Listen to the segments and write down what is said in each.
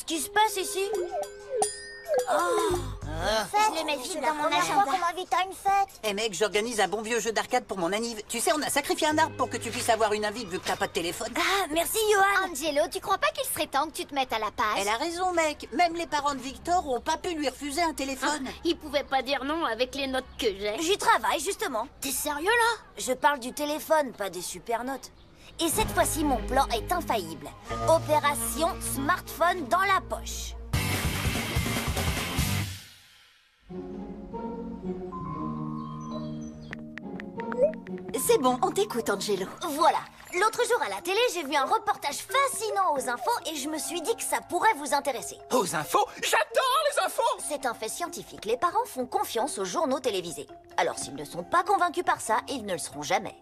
Qu'est-ce qui se passe ici? Je le mets vite dans mon agenda. Qu'on m'invite à une fête. Eh mec, j'organise un bon vieux jeu d'arcade pour mon anniv. Tu sais, on a sacrifié un arbre pour que tu puisses avoir une invite vu que t'as pas de téléphone. Ah, merci Johan. Angelo, tu crois pas qu'il serait temps que tu te mettes à la page? Elle a raison, mec. Même les parents de Victor ont pas pu lui refuser un téléphone. Il pouvait pas dire non avec les notes que j'ai. J'y travaille justement. T'es sérieux là? Je parle du téléphone, pas des super notes. Et cette fois-ci, mon plan est infaillible. Opération smartphone dans la poche. C'est bon, on t'écoute, Angelo. Voilà. L'autre jour à la télé, j'ai vu un reportage fascinant aux infos et je me suis dit que ça pourrait vous intéresser. Aux infos? J'adore les infos! C'est un fait scientifique. Les parents font confiance aux journaux télévisés. Alors s'ils ne sont pas convaincus par ça, ils ne le seront jamais.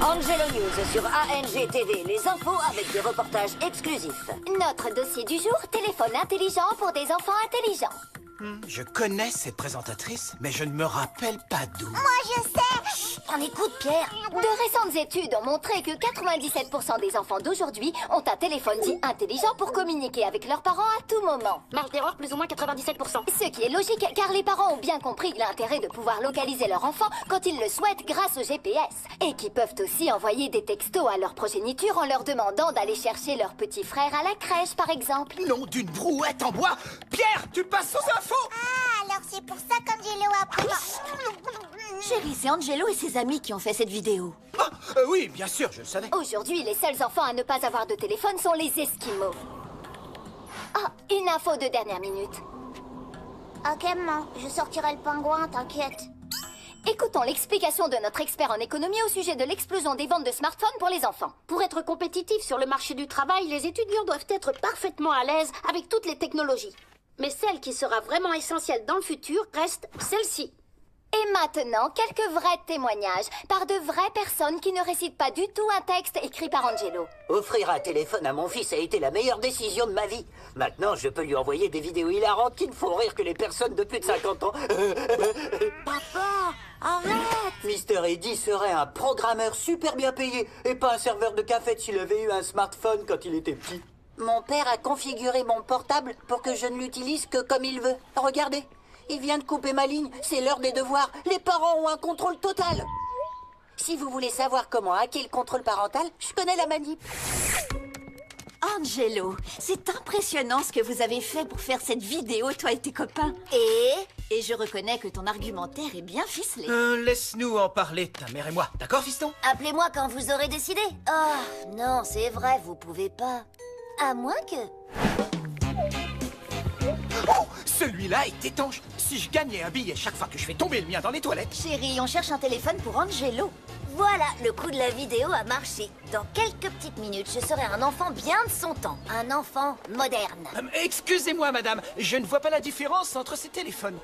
Angelo News sur ANG TV, les infos avec des reportages exclusifs. Notre dossier du jour, téléphone intelligent pour des enfants intelligents. Je connais cette présentatrice, mais je ne me rappelle pas d'où. Moi je sais. On écoute, Pierre. De récentes études ont montré que 97% des enfants d'aujourd'hui ont un téléphone dit intelligent pour communiquer avec leurs parents à tout moment. Marge d'erreur plus ou moins 97%. Ce qui est logique car les parents ont bien compris l'intérêt de pouvoir localiser leur enfant quand ils le souhaitent grâce au GPS. Et qui peuvent aussi envoyer des textos à leur progéniture en leur demandant d'aller chercher leur petit frère à la crèche par exemple. Nom d'une brouette en bois! Pierre, tu passes aux infos! Ah, alors c'est pour ça qu'Angelo a pris... Chérie, c'est Angelo et ses amis qui ont fait cette vidéo. Ah, oui, bien sûr, je le savais. Aujourd'hui, les seuls enfants à ne pas avoir de téléphone sont les Esquimaux. Ah, une info de dernière minute. Ok, maman, je sortirai le pingouin, t'inquiète. Écoutons l'explication de notre expert en économie au sujet de l'explosion des ventes de smartphones pour les enfants. Pour être compétitifs sur le marché du travail, les étudiants doivent être parfaitement à l'aise avec toutes les technologies. Mais celle qui sera vraiment essentielle dans le futur reste celle-ci. Et maintenant, quelques vrais témoignages par de vraies personnes qui ne récitent pas du tout un texte écrit par Angelo. Offrir un téléphone à mon fils a été la meilleure décision de ma vie. Maintenant, je peux lui envoyer des vidéos hilarantes qui ne font rire que les personnes de plus de 50 ans. Papa, arrête! Mister Eddy serait un programmeur super bien payé et pas un serveur de café s'il avait eu un smartphone quand il était petit. Mon père a configuré mon portable pour que je ne l'utilise que comme il veut. Regardez, il vient de couper ma ligne, c'est l'heure des devoirs. Les parents ont un contrôle total. Si vous voulez savoir comment hacker le contrôle parental, je connais la manip. Angelo, c'est impressionnant ce que vous avez fait pour faire cette vidéo, toi et tes copains. Et je reconnais que ton argumentaire est bien ficelé. Laisse-nous en parler, ta mère et moi. D'accord, fiston? Appelez-moi quand vous aurez décidé. Oh, non, c'est vrai, vous pouvez pas. À moins que... Oh, celui-là est étanche. Si je gagnais un billet chaque fois que je fais tomber le mien dans les toilettes... Chérie, on cherche un téléphone pour Angelo. Voilà, le coup de la vidéo a marché. Dans quelques petites minutes, je serai un enfant bien de son temps. Un enfant moderne. Excusez-moi, madame, je ne vois pas la différence entre ces téléphones.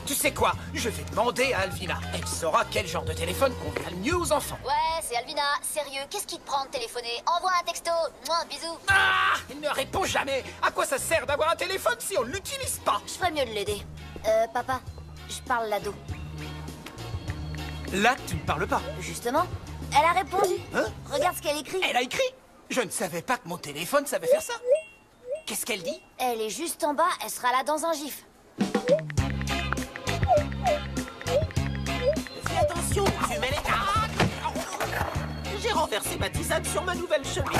Tu sais quoi? Je vais demander à Alvina. Elle saura quel genre de téléphone convient le mieux aux enfants. Ouais, c'est Alvina. Sérieux, qu'est-ce qui te prend de téléphoner? Envoie un texto. Mouah, bisous. Ah! Il ne répond jamais. À quoi ça sert d'avoir un téléphone si on ne l'utilise pas? Je ferais mieux de l'aider. Papa, je parle l'ado. Là, tu ne parles pas. Justement, elle a répondu. Hein? Regarde ce qu'elle écrit. Elle a écrit? Je ne savais pas que mon téléphone savait faire ça. Qu'est-ce qu'elle dit? Elle est juste en bas, elle sera là dans un gif. Fais attention, tu mets les... J'ai renversé ma tisane sur ma nouvelle chemise.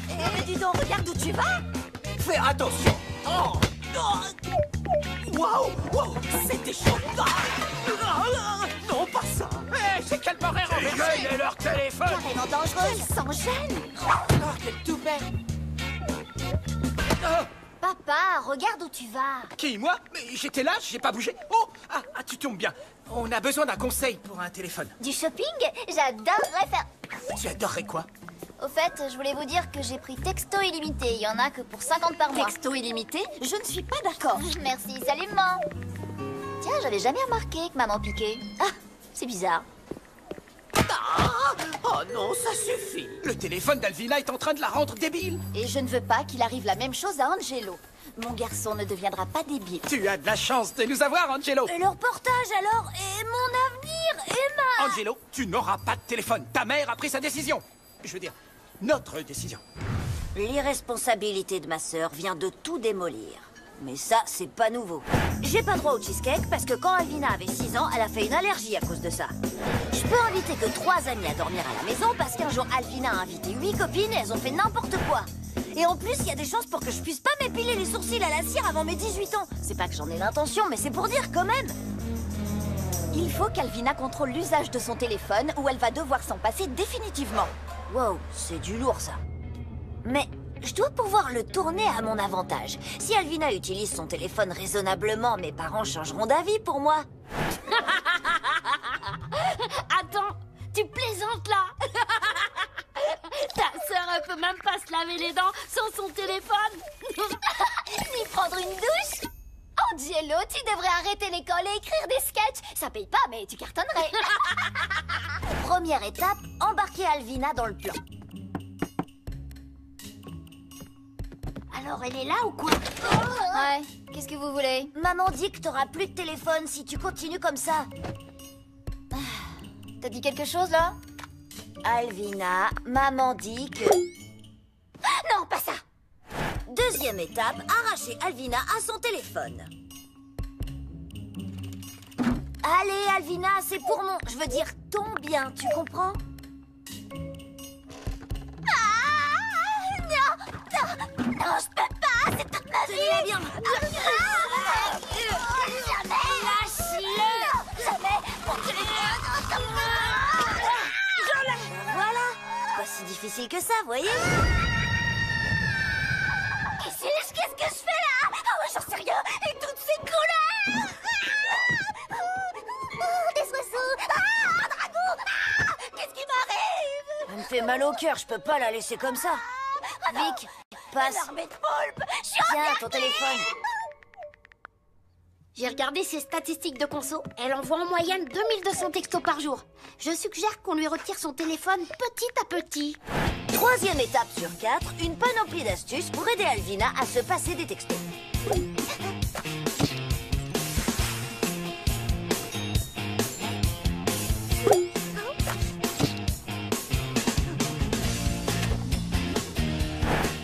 Eh, dis donc, regarde où tu vas. Fais attention. Waouh, wow, c'était chaud. Non, pas ça. Hé, c'est qu'elle m'aurait renversé. Et leur téléphone. Carrément dangereuse. Sans gêne. Oh, quel toupet. Papa, regarde où tu vas. Qui, moi? Mais j'étais là, j'ai pas bougé. Oh, tu tombes bien. On a besoin d'un conseil pour un téléphone. Du shopping? J'adorerais faire... Tu adorerais quoi? Au fait, je voulais vous dire que j'ai pris texto illimité. Il y en a que pour 50 par mois. Texto illimité? Je ne suis pas d'accord. Merci, salut maman. Tiens, j'avais jamais remarqué que maman piquait. Ah, c'est bizarre. Oh non, ça suffit. Le téléphone d'Alvina est en train de la rendre débile. Et je ne veux pas qu'il arrive la même chose à Angelo. Mon garçon ne deviendra pas débile. Tu as de la chance de nous avoir, Angelo. Et le reportage alors? Et mon avenir? Et ma Angelo, tu n'auras pas de téléphone. Ta mère a pris sa décision. Je veux dire, notre décision. L'irresponsabilité de ma sœur vient de tout démolir. Mais ça, c'est pas nouveau. J'ai pas droit au cheesecake parce que quand Alvina avait 6 ans, elle a fait une allergie à cause de ça. Je peux inviter que 3 amis à dormir à la maison parce qu'un jour, Alvina a invité 8 copines et elles ont fait n'importe quoi. Et en plus, il y a des chances pour que je puisse pas m'épiler les sourcils à la cire avant mes 18 ans. C'est pas que j'en ai l'intention, mais c'est pour dire quand même. Il faut qu'Alvina contrôle l'usage de son téléphone ou elle va devoir s'en passer définitivement. Wow, c'est du lourd ça. Mais je dois pouvoir le tourner à mon avantage. Si Alvina utilise son téléphone raisonnablement, mes parents changeront d'avis pour moi. Attends, tu plaisantes là? Ta sœur, elle peut même pas se laver les dents sans son téléphone. Ni prendre une douche. Angelo, tu devrais arrêter l'école et écrire des sketchs. Ça paye pas, mais tu cartonnerais. Première étape, embarquer Alvina dans le plan. Alors, elle est là ou quoi? Ouais, qu'est-ce que vous voulez? Maman dit que t'auras plus de téléphone si tu continues comme ça. T'as dit quelque chose, là? Alvina, maman dit que... Non, pas ça. Deuxième étape, arracher Alvina à son téléphone. Allez, Alvina, c'est pour mon... Je veux dire ton bien, tu comprends? Non, je peux pas, c'est toute ma vie. Tenez-la bien. Jamais. Lâche-le. Jamais. Voilà, pas si difficile que ça, voyez? Qu'est-ce que je fais là? Oh, j'en sais rien. Et toutes ces couleurs. Des oiseaux. Un dragon. Qu'est-ce qui m'arrive? Elle me fait mal au cœur, je peux pas la laisser comme ça. Vic, passe. L'armée de poulpe. Je suis Tiens, en ton téléphone. J'ai regardé ses statistiques de conso. Elle envoie en moyenne 2200 textos par jour. Je suggère qu'on lui retire son téléphone petit à petit. Troisième étape sur 4, une panoplie d'astuces pour aider Alvina à se passer des textos.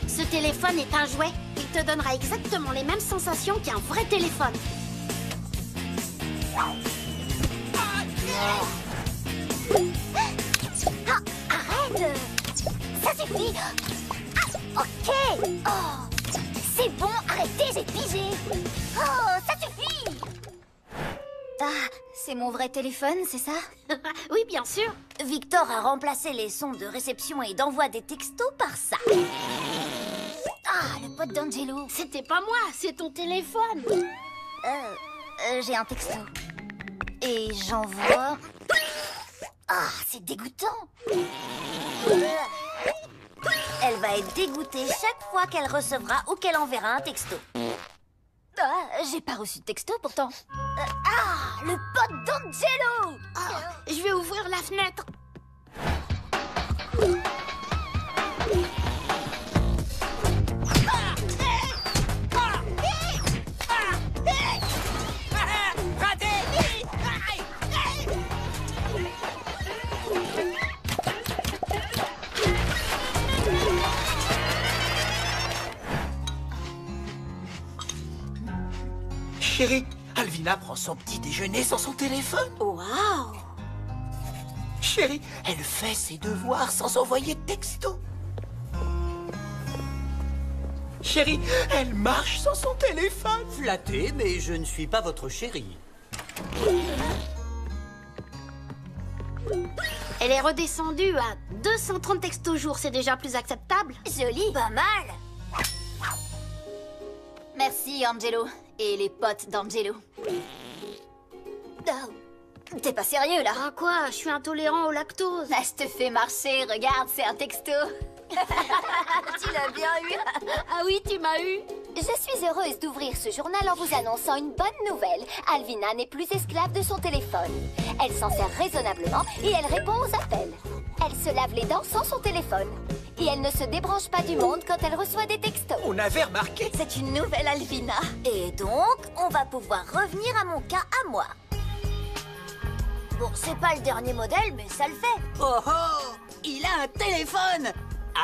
Ce téléphone est un jouet. Il te donnera exactement les mêmes sensations qu'un vrai téléphone. Ah, arrête. Ça suffit. Ah, ok. Oh, c'est bon, arrêtez, j'ai pigé. Oh, ça suffit. Ah, c'est mon vrai téléphone, c'est ça? Oui, bien sûr. Victor a remplacé les sons de réception et d'envoi des textos par ça. Ah, le pote d'Angelo. C'était pas moi, c'est ton téléphone. J'ai un texto. Et j'envoie... Ah, c'est dégoûtant. Elle va être dégoûtée chaque fois qu'elle recevra ou qu'elle enverra un texto. Ah, j'ai pas reçu de texto pourtant. Ah, le pote d'Angelo. Je vais ouvrir la fenêtre. Chérie, Alvina prend son petit déjeuner sans son téléphone. Waouh! Chérie, elle fait ses devoirs sans envoyer de texto. Chérie, elle marche sans son téléphone. Flatté, mais je ne suis pas votre chérie. Elle est redescendue à 230 textos jour, c'est déjà plus acceptable. Joli. Pas mal. Merci, Angelo. Et les potes d'Angelo. Oh, t'es pas sérieux, là? Ah quoi? Je suis intolérant au lactose. Ah, je te fais marcher, regarde, c'est un texto. Tu l'as bien eu. Ah oui, tu m'as eu. Je suis heureuse d'ouvrir ce journal en vous annonçant une bonne nouvelle. Alvina n'est plus esclave de son téléphone. Elle s'en sert raisonnablement et elle répond aux appels. Elle se lave les dents sans son téléphone. Et elle ne se débranche pas du monde quand elle reçoit des textos. On avait remarqué. C'est une nouvelle Alvina. Et donc, on va pouvoir revenir à mon cas à moi. Bon, c'est pas le dernier modèle, mais ça le fait. Oh oh! Il a un téléphone!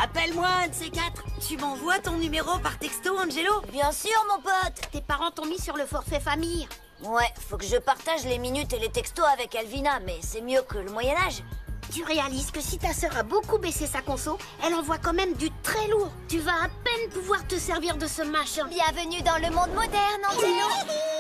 Appelle-moi un de ces quatre. Tu m'envoies ton numéro par texto, Angelo? Bien sûr, mon pote. Tes parents t'ont mis sur le forfait famille. Ouais, faut que je partage les minutes et les textos avec Alvina, mais c'est mieux que le Moyen-Âge. Tu réalises que si ta sœur a beaucoup baissé sa conso, elle envoie quand même du très lourd. Tu vas à peine pouvoir te servir de ce machin. Bienvenue dans le monde moderne, Angelo.